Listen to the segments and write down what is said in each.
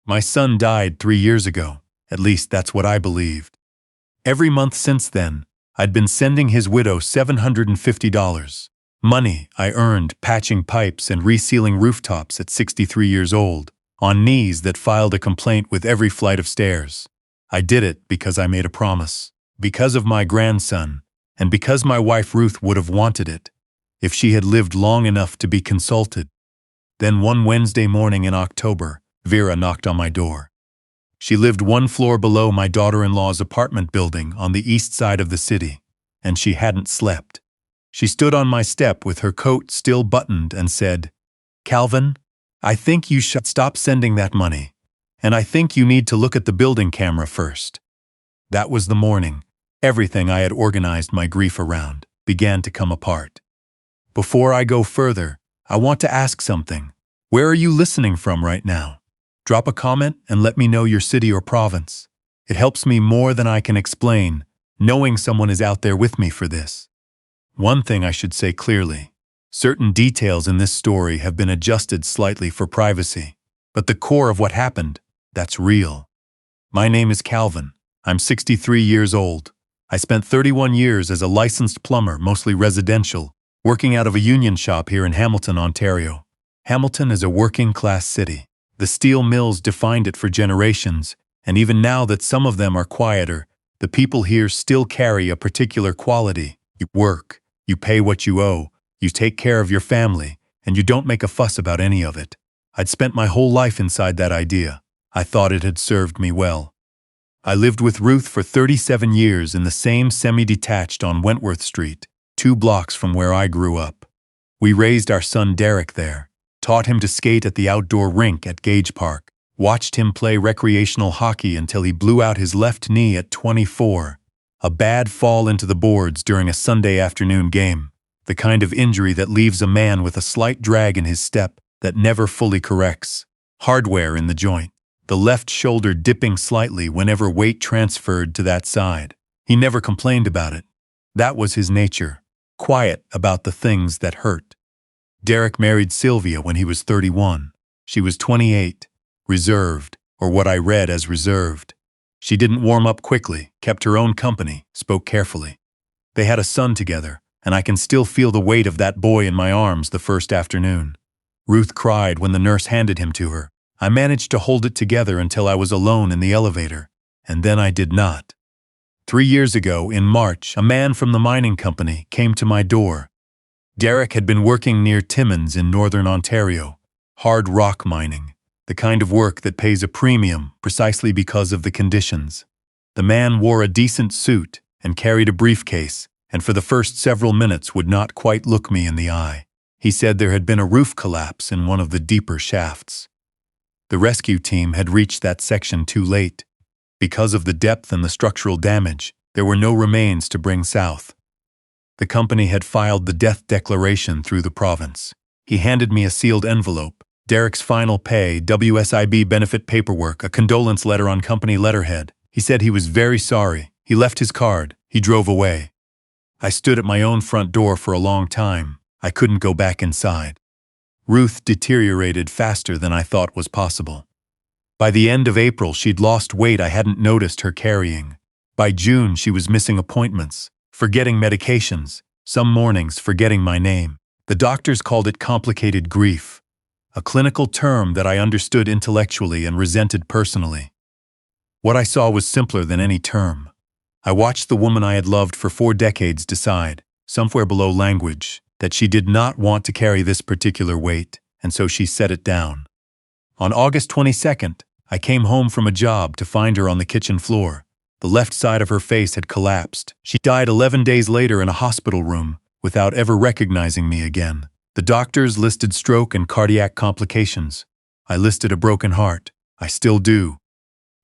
My son died 3 years ago. At least that's what I believed. Every month since then, I'd been sending his widow $750. Money I earned patching pipes and resealing rooftops at 63 years old, on knees that filed a complaint with every flight of stairs. I did it because I made a promise, because of my grandson, and because my wife Ruth would have wanted it, if she had lived long enough to be consulted. Then one Wednesday morning in October, Vera knocked on my door. She lived one floor below my daughter-in-law's apartment building on the east side of the city, and she hadn't slept. She stood on my step with her coat still buttoned and said, "Calvin, I think you should stop sending that money, and I think you need to look at the building camera first." That was the morning. Everything I had organized my grief around began to come apart. Before I go further, I want to ask something. Where are you listening from right now? Drop a comment and let me know your city or province. It helps me more than I can explain, knowing someone is out there with me for this. One thing I should say clearly. Certain details in this story have been adjusted slightly for privacy, but the core of what happened, that's real. My name is Calvin. I'm 63 years old. I spent 31 years as a licensed plumber, mostly residential, working out of a union shop here in Hamilton, Ontario. Hamilton is a working-class city. The steel mills defined it for generations, and even now that some of them are quieter, the people here still carry a particular quality. You work, you pay what you owe, you take care of your family, and you don't make a fuss about any of it. I'd spent my whole life inside that idea. I thought it had served me well. I lived with Ruth for 37 years in the same semi-detached on Wentworth Street, 2 blocks from where I grew up. We raised our son Derek there, taught him to skate at the outdoor rink at Gage Park, watched him play recreational hockey until he blew out his left knee at 24, a bad fall into the boards during a Sunday afternoon game, the kind of injury that leaves a man with a slight drag in his step that never fully corrects, hardware in the joint, the left shoulder dipping slightly whenever weight transferred to that side. He never complained about it. That was his nature, quiet about the things that hurt. Derek married Sylvia when he was 31. She was 28, reserved, or what I read as reserved. She didn't warm up quickly, kept her own company, spoke carefully. They had a son together, and I can still feel the weight of that boy in my arms the first afternoon. Ruth cried when the nurse handed him to her. I managed to hold it together until I was alone in the elevator, and then I did not. 3 years ago, in March, a man from the mining company came to my door. Derek had been working near Timmins in northern Ontario, hard rock mining, the kind of work that pays a premium precisely because of the conditions. The man wore a decent suit and carried a briefcase, and for the first several minutes would not quite look me in the eye. He said there had been a roof collapse in one of the deeper shafts. The rescue team had reached that section too late. Because of the depth and the structural damage, there were no remains to bring south. The company had filed the death declaration through the province. He handed me a sealed envelope, Derek's final pay, WSIB benefit paperwork, a condolence letter on company letterhead. He said he was very sorry. He left his card. He drove away. I stood at my own front door for a long time. I couldn't go back inside. Ruth deteriorated faster than I thought was possible. By the end of April, she'd lost weight I hadn't noticed her carrying. By June, she was missing appointments, forgetting medications, some mornings forgetting my name. The doctors called it complicated grief, a clinical term that I understood intellectually and resented personally. What I saw was simpler than any term. I watched the woman I had loved for 4 decades decide, somewhere below language, that she did not want to carry this particular weight, and so she set it down. On August 22nd, I came home from a job to find her on the kitchen floor. The left side of her face had collapsed. She died 11 days later in a hospital room, without ever recognizing me again. The doctors listed stroke and cardiac complications. I listed a broken heart. I still do.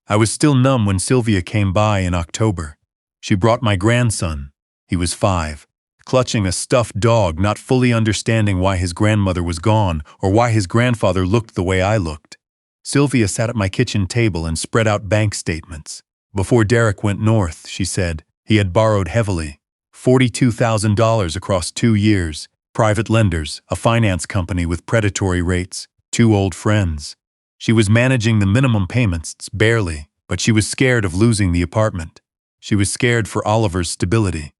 I was still numb when Sylvia came by in October. She brought my grandson. He was 5, clutching a stuffed dog, not fully understanding why his grandmother was gone or why his grandfather looked the way I looked. Sylvia sat at my kitchen table and spread out bank statements. Before Derek went north, she said, he had borrowed heavily, $42,000 across 2 years, private lenders, a finance company with predatory rates, 2 old friends. She was managing the minimum payments, barely, but she was scared of losing the apartment. She was scared for Oliver's stability.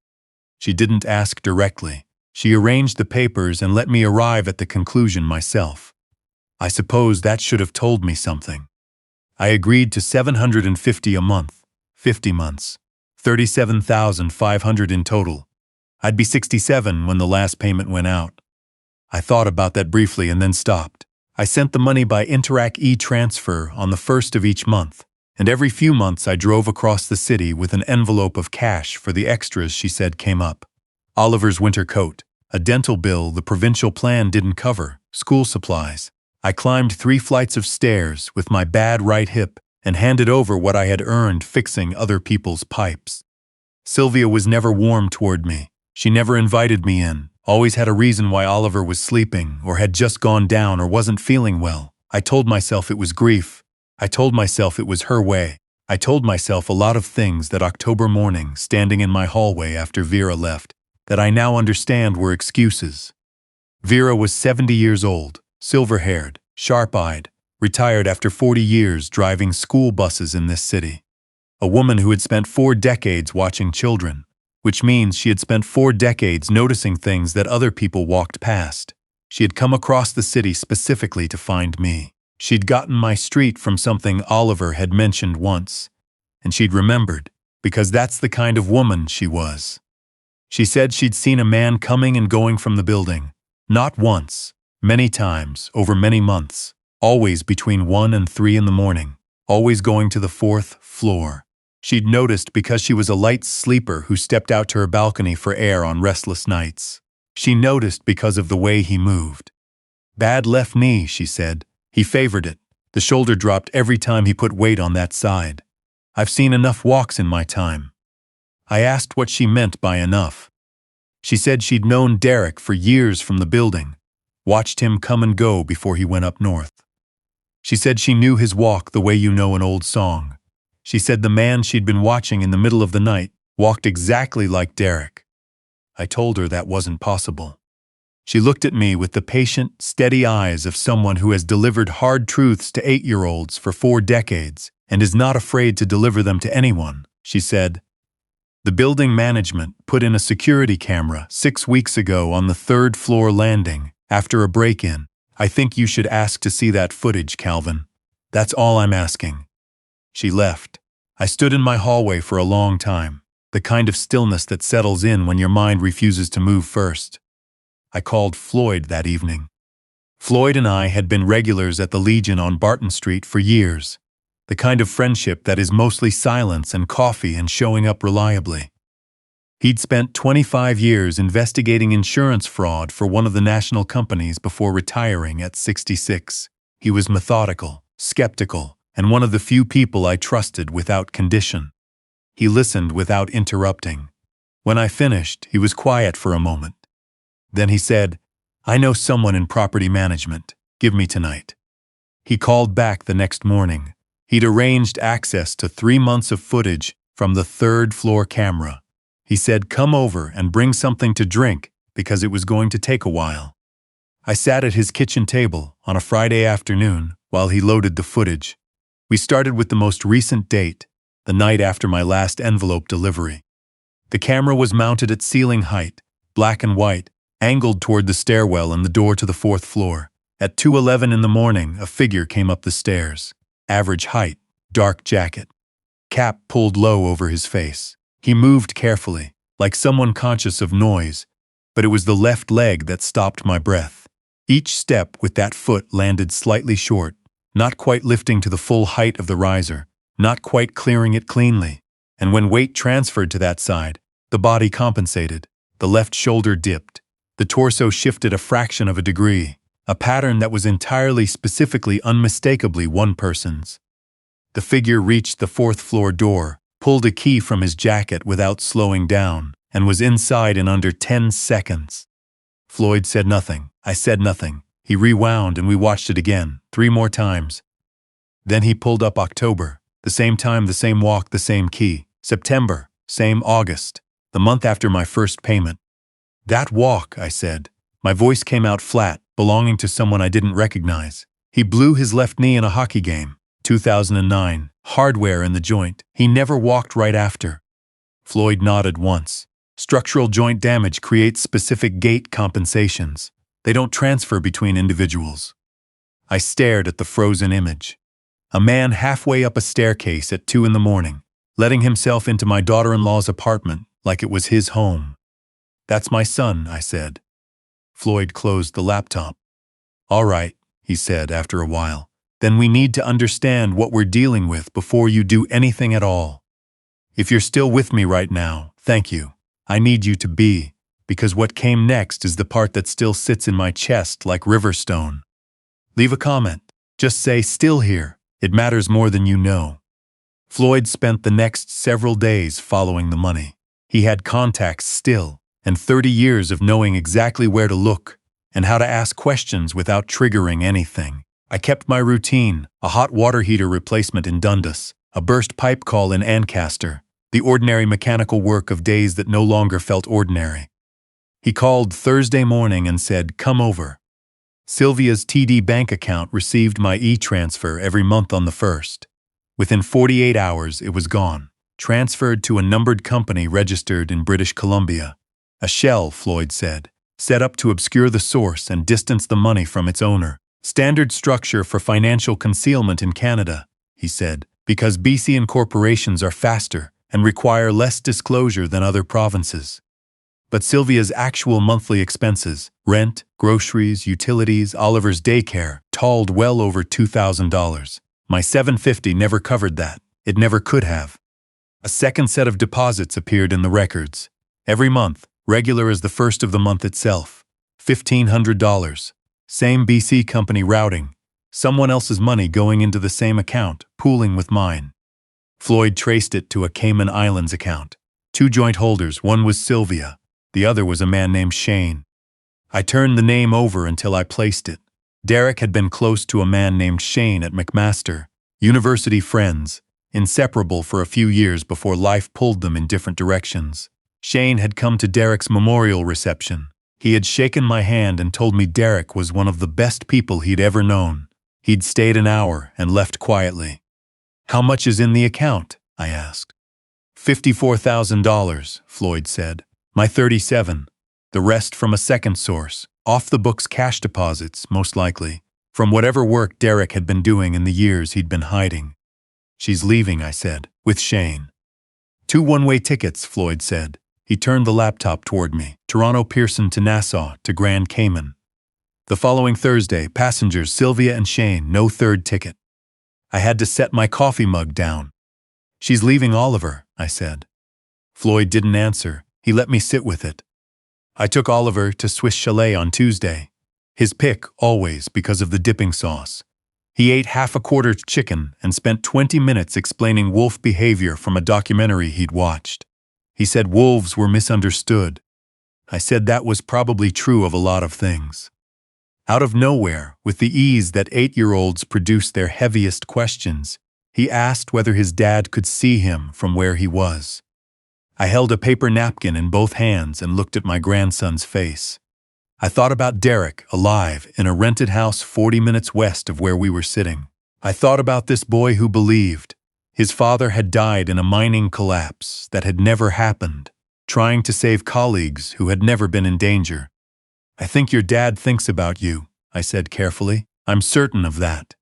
She didn't ask directly. She arranged the papers and let me arrive at the conclusion myself. I suppose that should have told me something. I agreed to $750 a month, 50 months, $37,500 in total. I'd be 67 when the last payment went out. I thought about that briefly and then stopped. I sent the money by Interac e-transfer on the 1st of each month, and every few months I drove across the city with an envelope of cash for the extras she said came up. Oliver's winter coat, a dental bill the provincial plan didn't cover, school supplies. I climbed 3 flights of stairs with my bad right hip and handed over what I had earned fixing other people's pipes. Sylvia was never warm toward me. She never invited me in, always had a reason why Oliver was sleeping or had just gone down or wasn't feeling well. I told myself it was grief. I told myself it was her way. I told myself a lot of things that October morning, standing in my hallway after Vera left, that I now understand were excuses. Vera was 70 years old, silver-haired, sharp-eyed, retired after 40 years driving school buses in this city. A woman who had spent 4 decades watching children, which means she had spent 4 decades noticing things that other people walked past. She had come across the city specifically to find me. She'd gotten my street from something Oliver had mentioned once, and she'd remembered, because that's the kind of woman she was. She said she'd seen a man coming and going from the building, not once, many times, over many months, always between 1 and 3 in the morning, always going to the 4th floor. She'd noticed because she was a light sleeper who stepped out to her balcony for air on restless nights. She noticed because of the way he moved. Bad left knee, she said. He favored it. The shoulder dropped every time he put weight on that side. I've seen enough walks in my time. I asked what she meant by enough. She said she'd known Derek for years from the building, watched him come and go before he went up north. She said she knew his walk the way you know an old song. She said the man she'd been watching in the middle of the night walked exactly like Derek. I told her that wasn't possible. She looked at me with the patient, steady eyes of someone who has delivered hard truths to 8-year-olds for 4 decades and is not afraid to deliver them to anyone. She said, "The building management put in a security camera 6 weeks ago on the 3rd floor landing after a break-in. I think you should ask to see that footage, Calvin. That's all I'm asking." She left. I stood in my hallway for a long time, the kind of stillness that settles in when your mind refuses to move first. I called Floyd that evening. Floyd and I had been regulars at the Legion on Barton Street for years, the kind of friendship that is mostly silence and coffee and showing up reliably. He'd spent 25 years investigating insurance fraud for one of the national companies before retiring at 66. He was methodical, skeptical, and one of the few people I trusted without condition. He listened without interrupting. When I finished, he was quiet for a moment. Then he said, "I know someone in property management. Give me tonight." He called back the next morning. He'd arranged access to 3 months of footage from the 3rd floor camera. He said, "Come over and bring something to drink because it was going to take a while." I sat at his kitchen table on a Friday afternoon while he loaded the footage. We started with the most recent date, the night after my last envelope delivery. The camera was mounted at ceiling height, black and white, angled toward the stairwell and the door to the 4th floor. At 2:11 in the morning, a figure came up the stairs. Average height, dark jacket. Cap pulled low over his face. He moved carefully, like someone conscious of noise, but it was the left leg that stopped my breath. Each step with that foot landed slightly short, not quite lifting to the full height of the riser, not quite clearing it cleanly. And when weight transferred to that side, the body compensated. The left shoulder dipped. The torso shifted a fraction of a degree, a pattern that was entirely specifically unmistakably one person's. The figure reached the 4th floor door, pulled a key from his jacket without slowing down, and was inside in under 10 seconds. Floyd said nothing. I said nothing. He rewound and we watched it again, 3 more times. Then he pulled up October, the same time, the same walk, the same key. September, same August, the month after my first payment. "That walk," I said. My voice came out flat, belonging to someone I didn't recognize. He blew his left knee in a hockey game. 2009. Hardware in the joint. He never walked right after. Floyd nodded once. Structural joint damage creates specific gait compensations. They don't transfer between individuals. I stared at the frozen image. A man halfway up a staircase at 2 in the morning, letting himself into my daughter-in-law's apartment like it was his home. "That's my son," I said. Floyd closed the laptop. "All right," he said after a while. "Then we need to understand what we're dealing with before you do anything at all. If you're still with me right now, thank you. I need you to be, because what came next is the part that still sits in my chest like Riverstone. Leave a comment. Just say 'still here.' It matters more than you know." Floyd spent the next several days following the money. He had contacts still, and 30 years of knowing exactly where to look and how to ask questions without triggering anything. I kept my routine: a hot water heater replacement in Dundas, a burst pipe call in Ancaster, the ordinary mechanical work of days that no longer felt ordinary. He called Thursday morning and said, "Come over." Sylvia's TD bank account received my e-transfer every month on the 1st. Within 48 hours, it was gone, transferred to a numbered company registered in British Columbia. A shell, Floyd said, set up to obscure the source and distance the money from its owner. Standard structure for financial concealment in Canada, he said, because BCN corporations are faster and require less disclosure than other provinces. But Sylvia's actual monthly expenses, rent, groceries, utilities, Oliver's daycare, totaled well over $2,000. My $750 never covered that. It never could have. A second set of deposits appeared in the records. Every month, regular as the first of the month itself. $1,500. Same BC company routing. Someone else's money going into the same account, pooling with mine. Floyd traced it to a Cayman Islands account. 2 joint holders, one was Sylvia, the other was a man named Shane. I turned the name over until I placed it. Derek had been close to a man named Shane at McMaster, university friends, inseparable for a few years before life pulled them in different directions. Shane had come to Derek's memorial reception. He had shaken my hand and told me Derek was one of the best people he'd ever known. He'd stayed an hour and left quietly. "How much is in the account?" I asked. $54,000, Floyd said. My 37. The rest from a second source, off-the-books cash deposits, most likely, from whatever work Derek had been doing in the years he'd been hiding. "She's leaving," I said, "with Shane." 2 one-way tickets, Floyd said. He turned the laptop toward me. Toronto Pearson to Nassau to Grand Cayman. The following Thursday, passengers Sylvia and Shane, no third ticket. I had to set my coffee mug down. "She's leaving Oliver," I said. Floyd didn't answer. He let me sit with it. I took Oliver to Swiss Chalet on Tuesday. His pick, always, because of the dipping sauce. He ate half a quarter chicken and spent 20 minutes explaining wolf behavior from a documentary he'd watched. He said wolves were misunderstood. I said that was probably true of a lot of things. Out of nowhere, with the ease that 8-year-olds produce their heaviest questions, he asked whether his dad could see him from where he was. I held a paper napkin in both hands and looked at my grandson's face. I thought about Derek, alive, in a rented house 40 minutes west of where we were sitting. I thought about this boy who believed. His father had died in a mining collapse that had never happened, trying to save colleagues who had never been in danger. "I think your dad thinks about you," I said carefully. "I'm certain of that."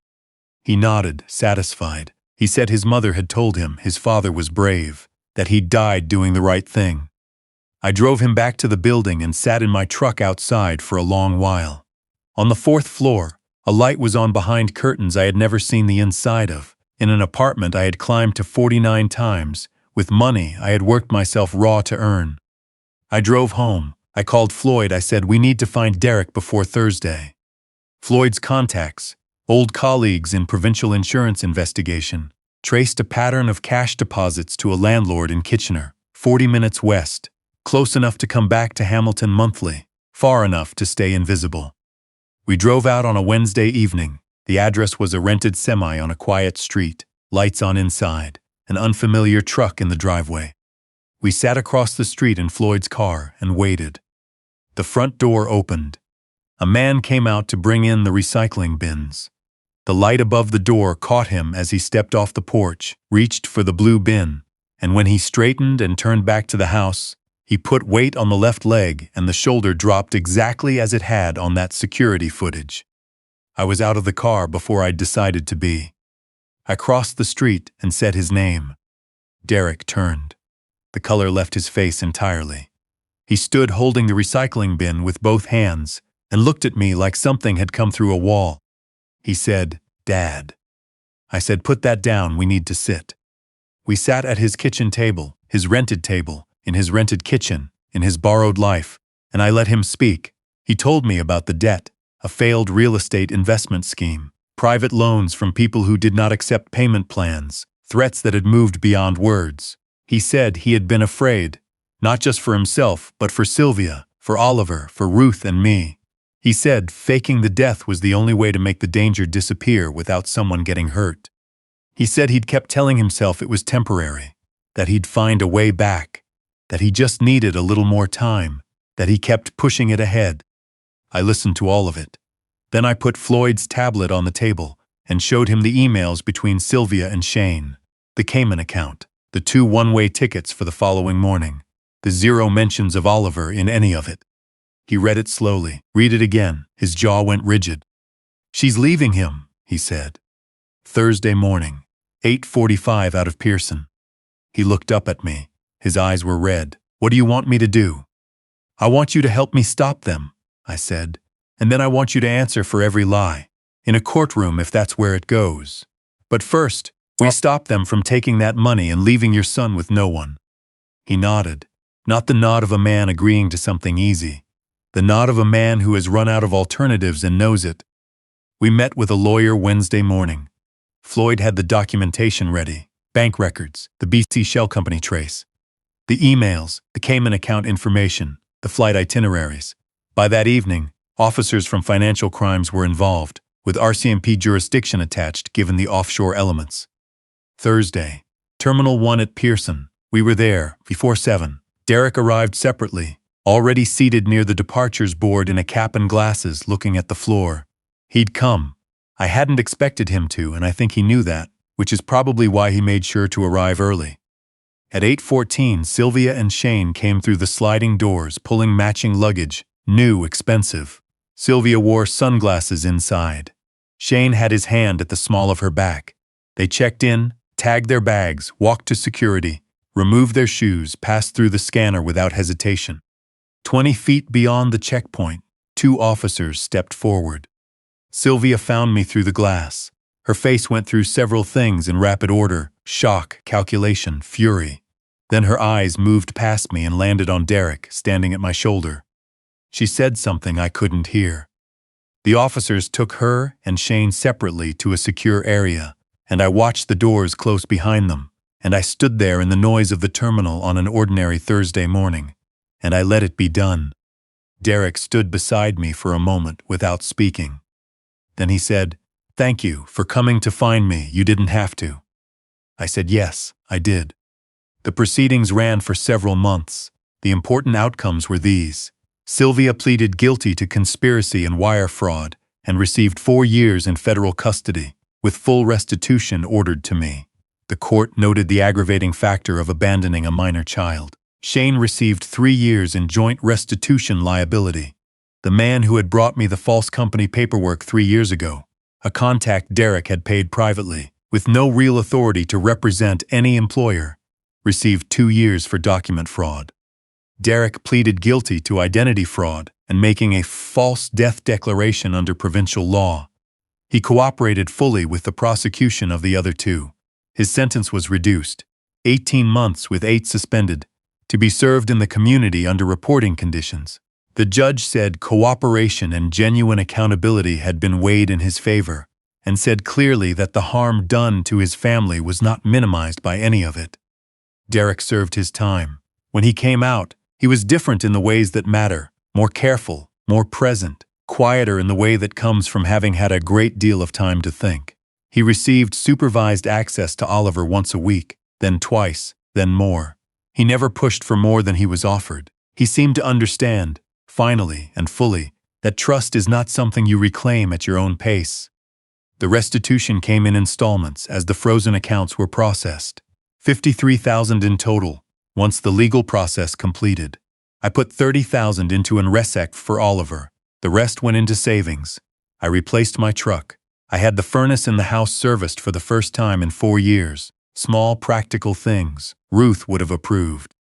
He nodded, satisfied. He said his mother had told him his father was brave, that he'd died doing the right thing. I drove him back to the building and sat in my truck outside for a long while. On the 4th floor, a light was on behind curtains I had never seen the inside of, in an apartment I had climbed to 49 times, with money I had worked myself raw to earn. I drove home. I called Floyd. I said, "We need to find Derek before Thursday." Floyd's contacts, old colleagues in provincial insurance investigation, traced a pattern of cash deposits to a landlord in Kitchener, 40 minutes west, close enough to come back to Hamilton monthly, far enough to stay invisible. We drove out on a Wednesday evening. The address was a rented semi on a quiet street, lights on inside, an unfamiliar truck in the driveway. We sat across the street in Floyd's car and waited. The front door opened. A man came out to bring in the recycling bins. The light above the door caught him as he stepped off the porch, reached for the blue bin, and when he straightened and turned back to the house, he put weight on the left leg and the shoulder dropped exactly as it had on that security footage. I was out of the car before I'd decided to be. I crossed the street and said his name. Derek turned. The color left his face entirely. He stood holding the recycling bin with both hands and looked at me like something had come through a wall. He said, "Dad." I said, "Put that down, we need to sit." We sat at his kitchen table, his rented table, in his rented kitchen, in his borrowed life, and I let him speak. He told me about the debt, a failed real estate investment scheme, private loans from people who did not accept payment plans, threats that had moved beyond words. He said he had been afraid, not just for himself, but for Sylvia, for Oliver, for Ruth and me. He said faking the death was the only way to make the danger disappear without someone getting hurt. He said he'd kept telling himself it was temporary, that he'd find a way back, that he just needed a little more time, that he kept pushing it ahead. I listened to all of it. Then I put Floyd's tablet on the table and showed him the emails between Sylvia and Shane, the Cayman account, the 2 one-way tickets for the following morning, the 0 mentions of Oliver in any of it. He read it slowly. Read it again. His jaw went rigid. "She's leaving him," he said. Thursday morning, 8:45 out of Pearson. He looked up at me. His eyes were red. "What do you want me to do?" "I want you to help me stop them," I said. "And then I want you to answer for every lie. In a courtroom if that's where it goes. But first, we stop them from taking that money and leaving your son with no one." He nodded. Not the nod of a man agreeing to something easy. The nod of a man who has run out of alternatives and knows it. We met with a lawyer Wednesday morning. Floyd had the documentation ready, bank records, the BC Shell Company trace, the emails, the Cayman account information, the flight itineraries. By that evening, officers from financial crimes were involved, with RCMP jurisdiction attached given the offshore elements. Thursday, Terminal 1 at Pearson. We were there, before 7. Derek arrived separately, already seated near the departures board in a cap and glasses looking at the floor. He'd come. I hadn't expected him to, and I think he knew that, which is probably why he made sure to arrive early. At 8:14, Sylvia and Shane came through the sliding doors, pulling matching luggage, new, expensive. Sylvia wore sunglasses inside. Shane had his hand at the small of her back. They checked in, tagged their bags, walked to security, removed their shoes, passed through the scanner without hesitation. 20 feet beyond the checkpoint, 2 officers stepped forward. Sylvia found me through the glass. Her face went through several things in rapid order: shock, calculation, fury. Then her eyes moved past me and landed on Derek, standing at my shoulder. She said something I couldn't hear. The officers took her and Shane separately to a secure area, and I watched the doors close behind them, and I stood there in the noise of the terminal on an ordinary Thursday morning. And I let it be done. Derek stood beside me for a moment without speaking. Then he said, "Thank you for coming to find me. You didn't have to." I said, "Yes, I did." The proceedings ran for several months. The important outcomes were these. Sylvia pleaded guilty to conspiracy and wire fraud and received 4 years in federal custody, with full restitution ordered to me. The court noted the aggravating factor of abandoning a minor child. Shane received 3 years in joint restitution liability. The man who had brought me the false company paperwork 3 years ago, a contact Derek had paid privately, with no real authority to represent any employer, received 2 years for document fraud. Derek pleaded guilty to identity fraud and making a false death declaration under provincial law. He cooperated fully with the prosecution of the other 2. His sentence was reduced, 18 months with 8 suspended, to be served in the community under reporting conditions. The judge said cooperation and genuine accountability had been weighed in his favor, and said clearly that the harm done to his family was not minimized by any of it. Derek served his time. When he came out, he was different in the ways that matter, more careful, more present, quieter in the way that comes from having had a great deal of time to think. He received supervised access to Oliver once a week, then twice, then more. He never pushed for more than he was offered. He seemed to understand, finally and fully, that trust is not something you reclaim at your own pace. The restitution came in installments as the frozen accounts were processed. $53,000 in total, once the legal process completed. I put $30,000 into an resec for Oliver. The rest went into savings. I replaced my truck. I had the furnace in the house serviced for the first time in 4 years. Small, practical things Ruth would have approved.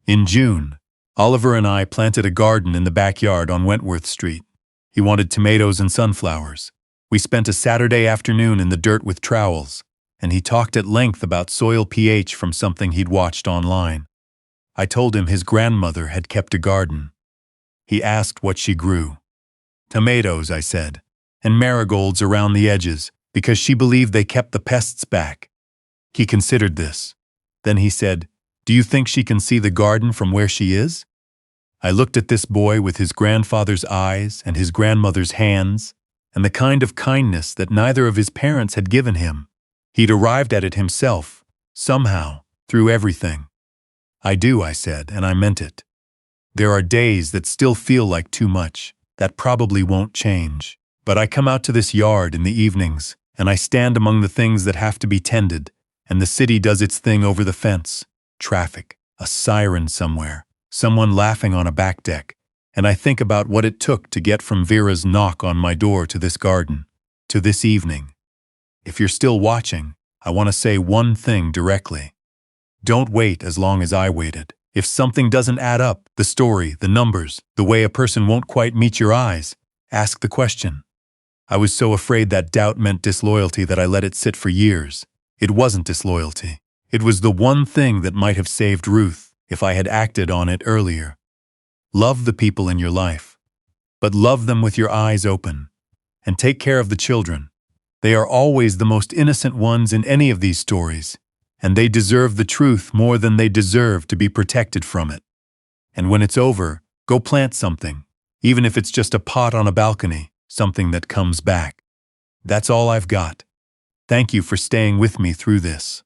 In June, Oliver and I planted a garden in the backyard on Wentworth Street. He wanted tomatoes and sunflowers. We spent a Saturday afternoon in the dirt with trowels, and he talked at length about soil pH from something he'd watched online. I told him his grandmother had kept a garden. He asked what she grew. Tomatoes, I said, and marigolds around the edges, because she believed they kept the pests back. He considered this. Then he said, "Do you think she can see the garden from where she is?" I looked at this boy with his grandfather's eyes and his grandmother's hands, and the kind of kindness that neither of his parents had given him. He'd arrived at it himself, somehow, through everything. "I do," I said, and I meant it. There are days that still feel like too much. That probably won't change. But I come out to this yard in the evenings, and I stand among the things that have to be tended, and the city does its thing over the fence. Traffic, a siren somewhere, someone laughing on a back deck, and I think about what it took to get from Vera's knock on my door to this garden, to this evening. If you're still watching, I want to say one thing directly. Don't wait as long as I waited. If something doesn't add up, the story, the numbers, the way a person won't quite meet your eyes, ask the question. I was so afraid that doubt meant disloyalty that I let it sit for years. It wasn't disloyalty. It was the one thing that might have saved Ruth if I had acted on it earlier. Love the people in your life, but love them with your eyes open. And take care of the children. They are always the most innocent ones in any of these stories, and they deserve the truth more than they deserve to be protected from it. And when it's over, go plant something, even if it's just a pot on a balcony, something that comes back. That's all I've got. Thank you for staying with me through this.